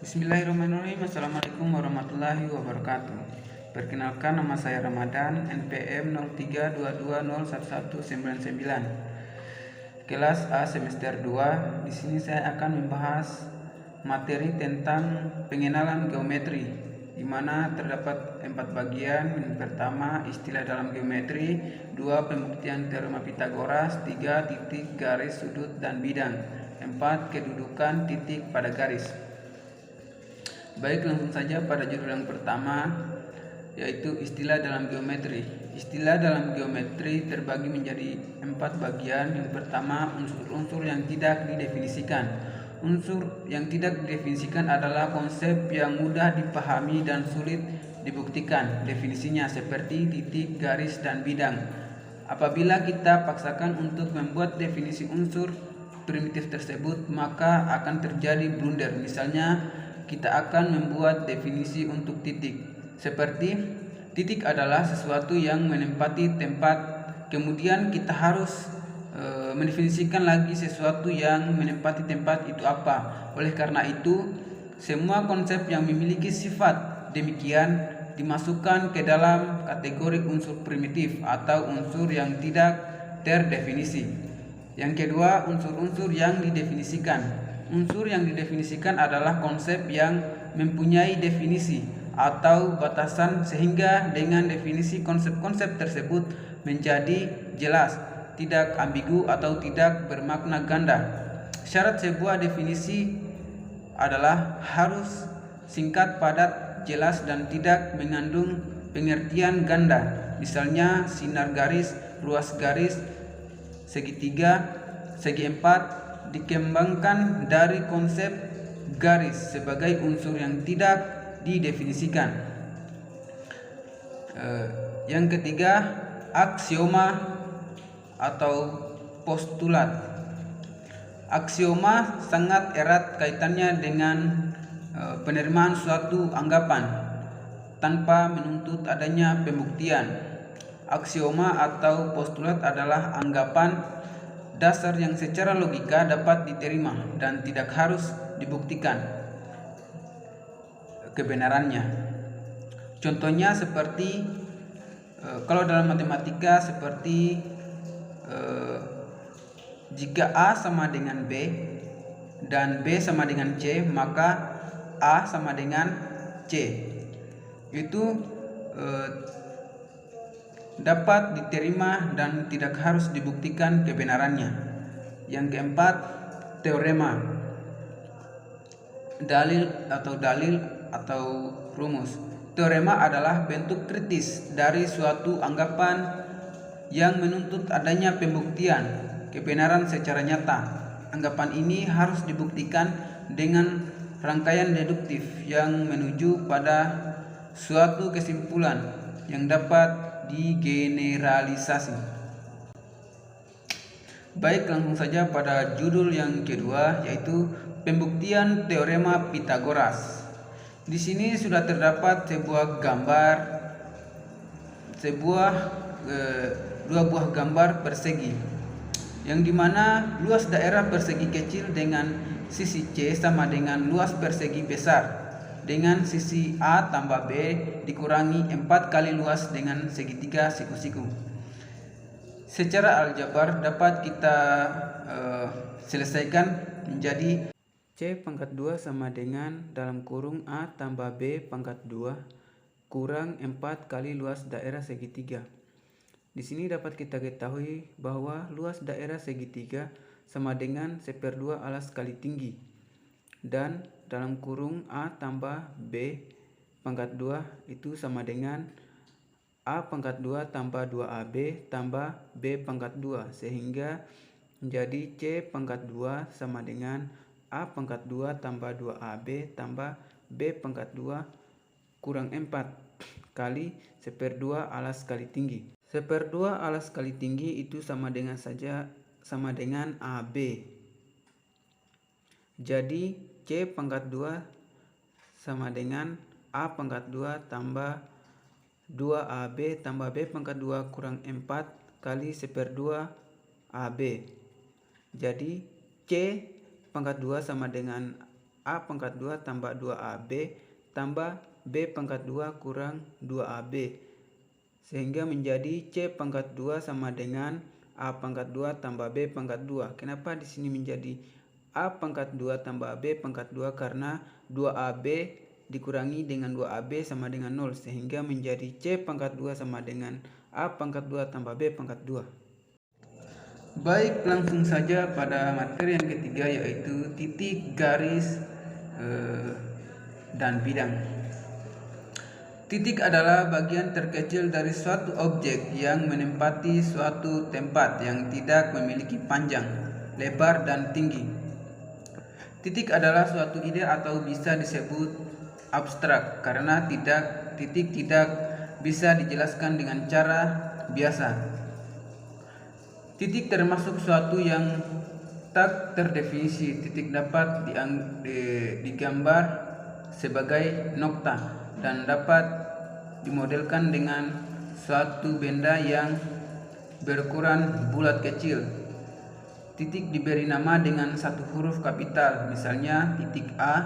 Bismillahirrahmanirrahim. Assalamualaikum warahmatullahi wabarakatuh. Perkenalkan, nama saya Ramadan, NPM 0322011199. Kelas A semester 2. Di sini saya akan membahas materi tentang pengenalan geometri, di mana terdapat 4 bagian. Yang pertama, istilah dalam geometri. 2. Pembuktian teorema Pitagoras. 3. Titik, garis, sudut, dan bidang. 4. Kedudukan titik pada garis. Baik, langsung saja pada judul yang pertama, yaitu istilah dalam geometri. Istilah dalam geometri terbagi menjadi 4 bagian. Yang pertama, unsur-unsur yang tidak didefinisikan. Unsur yang tidak didefinisikan adalah konsep yang mudah dipahami dan sulit dibuktikan definisinya, seperti titik, garis, dan bidang. Apabila kita paksakan untuk membuat definisi unsur primitif tersebut, maka akan terjadi blunder. Misalnya, kita akan membuat definisi untuk titik, seperti titik adalah sesuatu yang menempati tempat. Kemudian kita harus mendefinisikan lagi sesuatu yang menempati tempat itu apa. Oleh karena itu, semua konsep yang memiliki sifat demikian dimasukkan ke dalam kategori unsur primitif atau unsur yang tidak terdefinisi. Yang kedua, unsur-unsur yang didefinisikan. Unsur yang didefinisikan adalah konsep yang mempunyai definisi atau batasan, sehingga dengan definisi konsep-konsep tersebut menjadi jelas, tidak ambigu atau tidak bermakna ganda. Syarat sebuah definisi adalah harus singkat, padat, jelas, dan tidak mengandung pengertian ganda. Misalnya, sinar garis, ruas garis, segitiga, segi empat dikembangkan dari konsep garis sebagai unsur yang tidak didefinisikan. Yang ketiga, aksioma atau postulat. Aksioma sangat erat kaitannya dengan penerimaan suatu anggapan tanpa menuntut adanya pembuktian. Aksioma atau postulat adalah anggapan dasar yang secara logika dapat diterima dan tidak harus dibuktikan kebenarannya. Contohnya seperti kalau dalam matematika, seperti jika A sama dengan B dan B sama dengan C, maka A sama dengan C. Itu dapat diterima dan tidak harus dibuktikan kebenarannya. Yang keempat, teorema, dalil atau rumus. Teorema adalah bentuk kritis dari suatu anggapan yang menuntut adanya pembuktian kebenaran secara nyata. Anggapan ini harus dibuktikan dengan rangkaian deduktif yang menuju pada suatu kesimpulan yang dapat digeneralisasi. Baik, langsung saja pada judul yang kedua, yaitu pembuktian teorema Pitagoras. Di sini sudah terdapat sebuah gambar, dua buah gambar persegi, yang dimana luas daerah persegi kecil dengan sisi C sama dengan luas persegi besar dengan sisi A tambah B dikurangi 4 kali luas dengan segitiga siku-siku. Secara aljabar dapat kita selesaikan menjadi C pangkat 2 sama dengan dalam kurung A tambah B pangkat 2 kurang 4 kali luas daerah segitiga. Di sini dapat kita ketahui bahwa luas daerah segitiga sama dengan 1/2 alas kali tinggi, dan dalam kurung A tambah B pangkat 2 itu sama dengan A pangkat 2 tambah 2AB tambah B pangkat 2, sehingga menjadi C pangkat 2 sama dengan A pangkat 2 tambah 2AB tambah B pangkat 2 kurang 4 kali 1/2 alas kali tinggi. 1/2 alas kali tinggi itu sama dengan AB. Jadi C pangkat 2 sama dengan A pangkat 2 tambah 2AB tambah B pangkat 2 kurang 4 kali 1/2 AB. Jadi C pangkat 2 sama dengan A pangkat 2 tambah 2AB tambah B pangkat 2 kurang 2AB. Sehingga menjadi C pangkat 2 sama dengan A pangkat 2 tambah B pangkat 2. Kenapa di sini menjadi A pangkat 2 tambah B pangkat 2? Karena 2AB dikurangi dengan 2AB sama dengan 0. Sehingga menjadi C pangkat 2 sama dengan A pangkat 2 tambah B pangkat 2. Baik, langsung saja pada materi yang ketiga, yaitu titik, garis, dan bidang. Titik adalah bagian terkecil dari suatu objek yang menempati suatu tempat yang tidak memiliki panjang, lebar, dan tinggi. Titik adalah suatu ide atau bisa disebut abstrak karena titik tidak bisa dijelaskan dengan cara biasa. Titik termasuk suatu yang tak terdefinisi. Titik dapat digambar sebagai nokta dan dapat dimodelkan dengan suatu benda yang berukuran bulat kecil. Titik diberi nama dengan satu huruf kapital, misalnya titik A,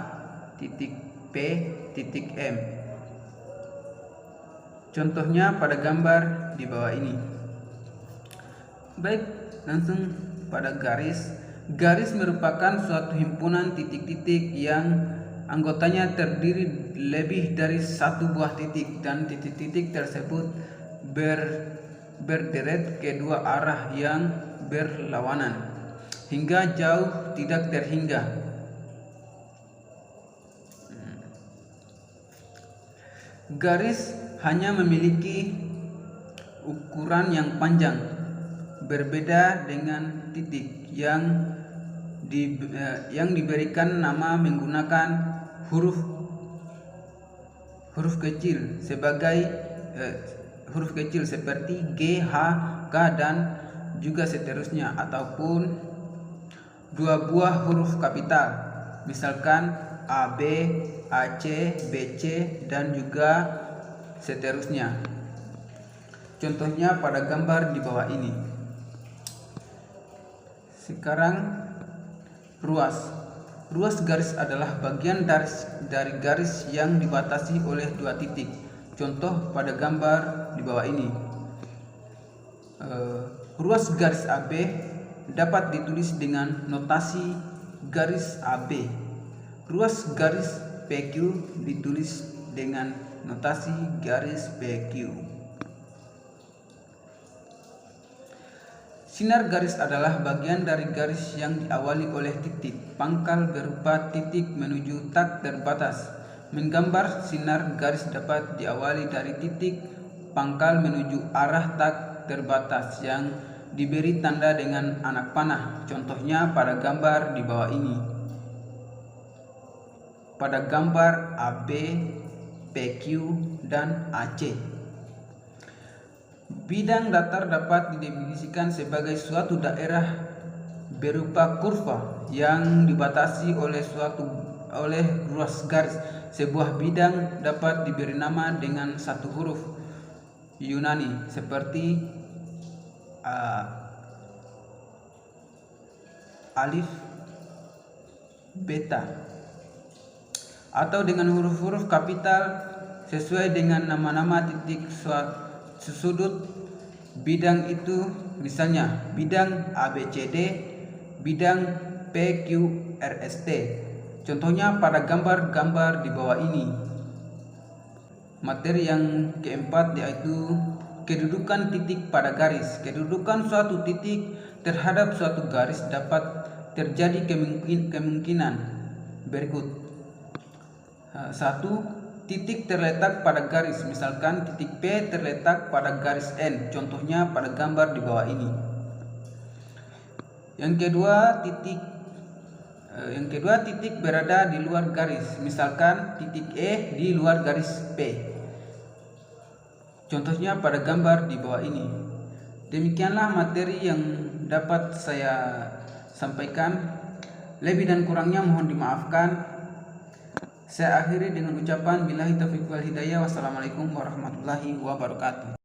titik P, titik M. Contohnya pada gambar di bawah ini. Baik, langsung pada garis. Garis merupakan suatu himpunan titik-titik yang anggotanya terdiri lebih dari satu buah titik dan titik-titik tersebut berderet ke dua arah yang berlawanan hingga jauh tidak terhingga. Garis hanya memiliki ukuran yang panjang, berbeda dengan titik yang diberikan nama menggunakan huruf kecil seperti G, H, K, dan juga seterusnya, ataupun dua buah huruf kapital, misalkan AB, AC, BC, dan juga seterusnya. Contohnya pada gambar di bawah ini. Sekarang ruas. Ruas garis adalah bagian dari garis yang dibatasi oleh dua titik. Contoh pada gambar di bawah ini. Ruas garis AB dapat ditulis dengan notasi garis AB. Ruas garis PQ ditulis dengan notasi garis PQ. Sinar garis adalah bagian dari garis yang diawali oleh titik pangkal berupa titik menuju tak terbatas. Menggambar sinar garis dapat diawali dari titik pangkal menuju arah tak terbatas yang diberi tanda dengan anak panah. Contohnya pada gambar di bawah ini. Pada gambar AB, PQ, dan AC. Bidang datar dapat didefinisikan sebagai suatu daerah berupa kurva yang dibatasi oleh ruas garis. Sebuah bidang dapat diberi nama dengan satu huruf Yunani seperti alif, beta, atau dengan huruf-huruf kapital sesuai dengan nama-nama titik sudut bidang itu, misalnya bidang ABCD, bidang PQRST. Contohnya pada gambar-gambar di bawah ini. Materi yang keempat yaitu kedudukan titik pada garis. Kedudukan suatu titik terhadap suatu garis dapat terjadi kemungkinan berikut. 1. Titik terletak pada garis, misalkan titik P terletak pada garis N, contohnya pada gambar di bawah ini. Yang kedua, titik berada di luar garis, misalkan titik E di luar garis P, contohnya pada gambar di bawah ini. Demikianlah materi yang dapat saya sampaikan. Lebih dan kurangnya mohon dimaafkan. Saya akhiri dengan ucapan billahi taufiq wal hidayah. Wassalamualaikum warahmatullahi wabarakatuh.